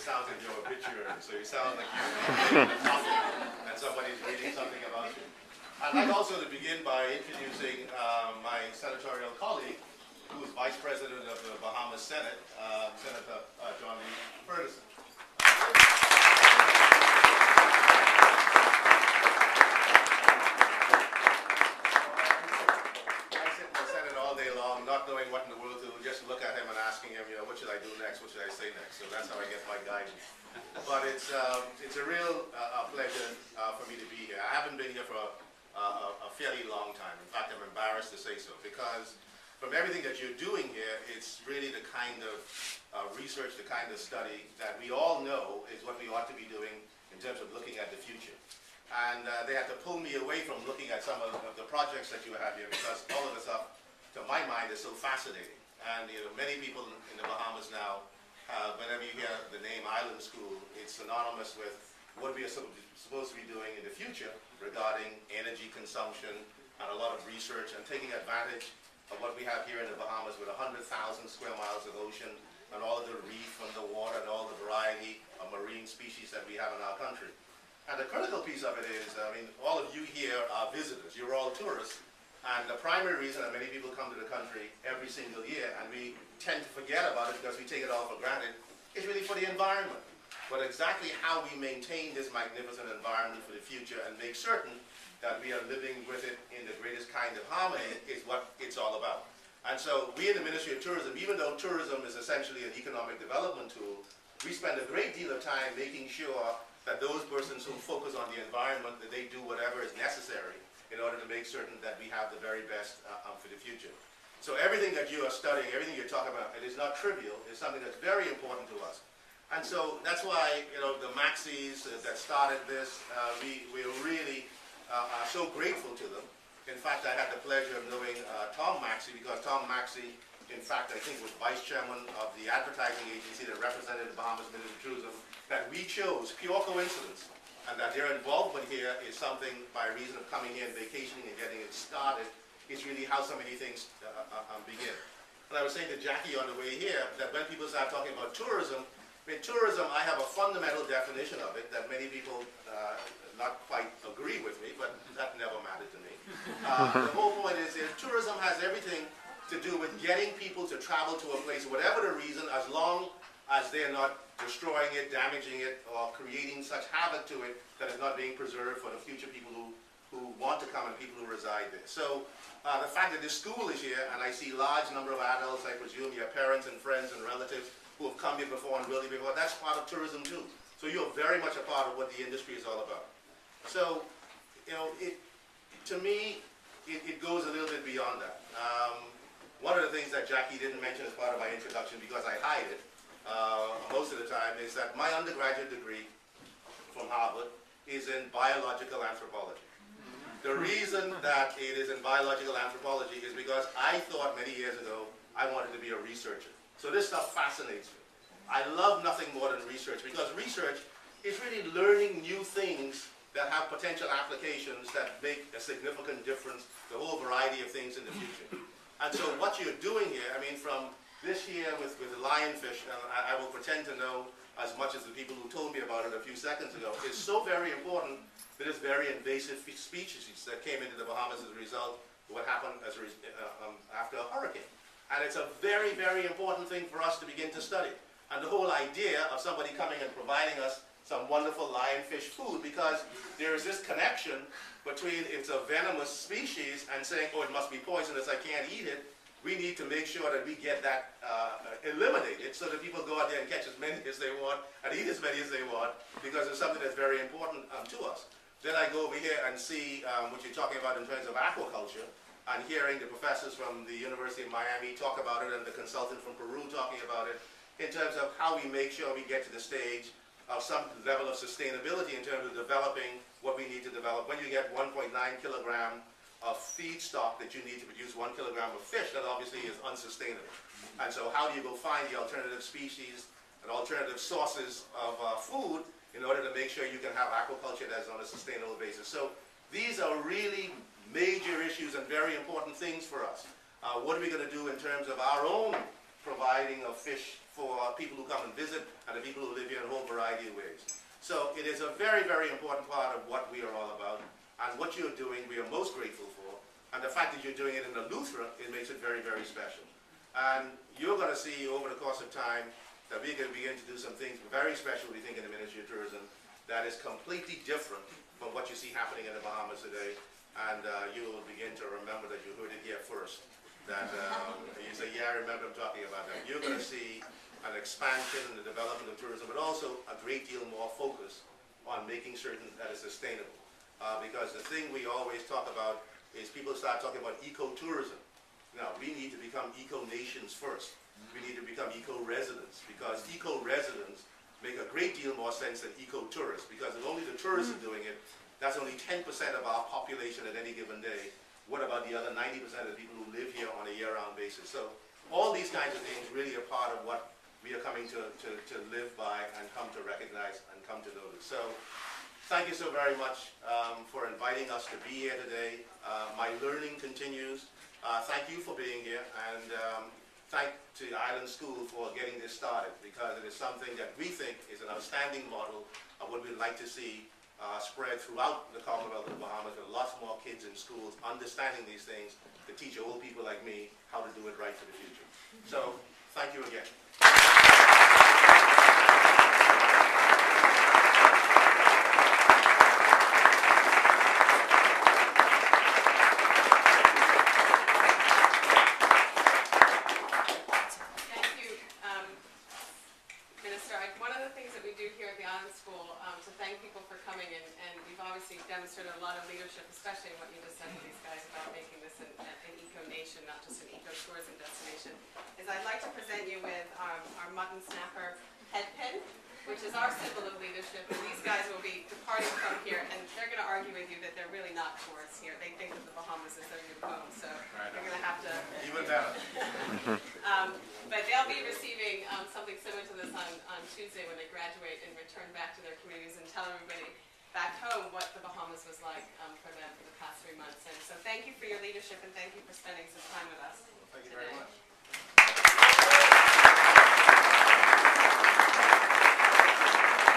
sounds like your obituary, so you sound like you're talking and somebody's reading something about you. I'd like also to begin by introducing my senatorial colleague, who is Vice President of the Bahamas Senate, Senator John Lee Ferguson. Not knowing what in the world to do, just look at him and asking him, what should I do next? What should I say next? So that's how I get my guidance. But it's a real pleasure for me to be here. I haven't been here for a fairly long time. In fact, I'm embarrassed to say so, because from everything that you're doing here, it's really the kind of research, the kind of study that we all know is what we ought to be doing in terms of looking at the future. And they had to pull me away from looking at some of the projects that you have here, because all of the stuff, to my mind, is so fascinating. And many people in the Bahamas now, whenever you hear the name Island School, it's synonymous with what we are supposed to be doing in the future regarding energy consumption and a lot of research and taking advantage of what we have here in the Bahamas with 100,000 square miles of ocean and all of the reef and the water and all the variety of marine species that we have in our country. And the critical piece of it is, all of you here are visitors. You're all tourists. And the primary reason that many people come to the country every single year, and we tend to forget about it because we take it all for granted, is really for the environment. But exactly how we maintain this magnificent environment for the future and make certain that we are living with it in the greatest kind of harmony is what it's all about. And so we in the Ministry of Tourism, even though tourism is essentially an economic development tool, we spend a great deal of time making sure that those persons who focus on the environment, that they do whatever is necessary in order to make certain that we have the very best for the future. So everything that you are studying, everything you're talking about, it is not trivial. It's something that's very important to us. And so that's why, the Maxis that started this, we're really are so grateful to them. In fact, I had the pleasure of knowing Tom Maxey, because Tom Maxey, in fact, I think was vice chairman of the advertising agency that represented the Bahamas Ministry of Tourism, that we chose, pure coincidence, and that their involvement here is something by reason of coming here and vacationing and getting it started. It's really how so many things begin. And I was saying to Jackie on the way here that when people start talking about tourism, tourism, I have a fundamental definition of it that many people not quite agree with me, but that never mattered to me. The whole point is tourism has everything to do with getting people to travel to a place, whatever the reason, as long as they're not destroying it, damaging it, or creating such havoc to it that is not being preserved for the future people who want to come and people who reside there. So the fact that this school is here, and I see large number of adults, I presume your parents and friends and relatives who have come here before and will be before, that's part of tourism too. So you're very much a part of what the industry is all about. So, to me, it goes a little bit beyond that. One of the things that Jackie didn't mention as part of my introduction, because I hide it most of the time, is that my undergraduate degree from Harvard is in biological anthropology. The reason that it is in biological anthropology is because I thought many years ago I wanted to be a researcher. So this stuff fascinates me. I love nothing more than research, because research is really learning new things that have potential applications that make a significant difference, the whole variety of things in the future. And so what you're doing here, from this year with the lionfish, and I will pretend to know as much as the people who told me about it a few seconds ago, is so very important that it's very invasive species that came into the Bahamas as a result of what happened after a hurricane. And it's a very, very important thing for us to begin to study. And the whole idea of somebody coming and providing us some wonderful lionfish food, because there is this connection between it's a venomous species and saying, oh, it must be poisonous, I can't eat it. We need to make sure that we get that eliminated so that people go out there and catch as many as they want and eat as many as they want, because it's something that's very important to us. Then I go over here and see what you're talking about in terms of aquaculture, and hearing the professors from the University of Miami talk about it and the consultant from Peru talking about it, in terms of how we make sure we get to the stage of some level of sustainability in terms of developing what we need to develop. When you get 1.9 kilogram of feedstock that you need to produce 1 kilogram of fish, that obviously is unsustainable. And so how do you go find the alternative species and alternative sources of food in order to make sure you can have aquaculture that's on a sustainable basis? So these are really major issues and very important things for us. What are we going to do in terms of our own providing of fish for people who come and visit and the people who live here in a whole variety of ways. So it is a very, very important part of what we are all about, and what you're doing we are most grateful for, and the fact that you're doing it in Eleuthera, it makes it very, very special. And you're going to see over the course of time that we're going to begin to do some things very special, we think, in the Ministry of Tourism that is completely different from what you see happening in the Bahamas today, and you will begin to remember that you heard it here first. That you say, yeah, I remember I'm talking about that. You're going to see an expansion in the development of tourism, but also a great deal more focus on making certain that it's sustainable. Because the thing we always talk about is people start talking about eco-tourism. Now, we need to become eco-nations first. We need to become eco-residents, because eco-residents make a great deal more sense than eco-tourists, because if only the tourists are doing it, that's only 10% of our population at any given day. What about the other 90% of the people who live here on a year-round basis? So all these kinds of things really are part of what we are coming to live by and come to recognize and come to notice. So thank you so very much for inviting us to be here today. My learning continues. Thank you for being here, and thank to Island School for getting this started, because it is something that we think is an outstanding model of what we'd like to see spread throughout the Commonwealth of the Bahamas, with lots more kids in schools understanding these things to teach old people like me how to do it right for the future. So, thank you again. Demonstrated a lot of leadership, especially in what you just said to these guys about making this an eco-nation, not just an eco-tourism destination, is I'd like to present you with our mutton snapper head pin, which is our symbol of leadership. And these guys will be departing from here, and they're going to argue with you that they're really not tourists here. They think that the Bahamas is their new home, so they're going to have to... Even better. But they'll be receiving something similar to this on Tuesday when they graduate and return back to their communities and tell everybody back home what the Bahamas was like for them for the past 3 months. And so thank you for your leadership, and thank you for spending some time with us Thank you today. very much.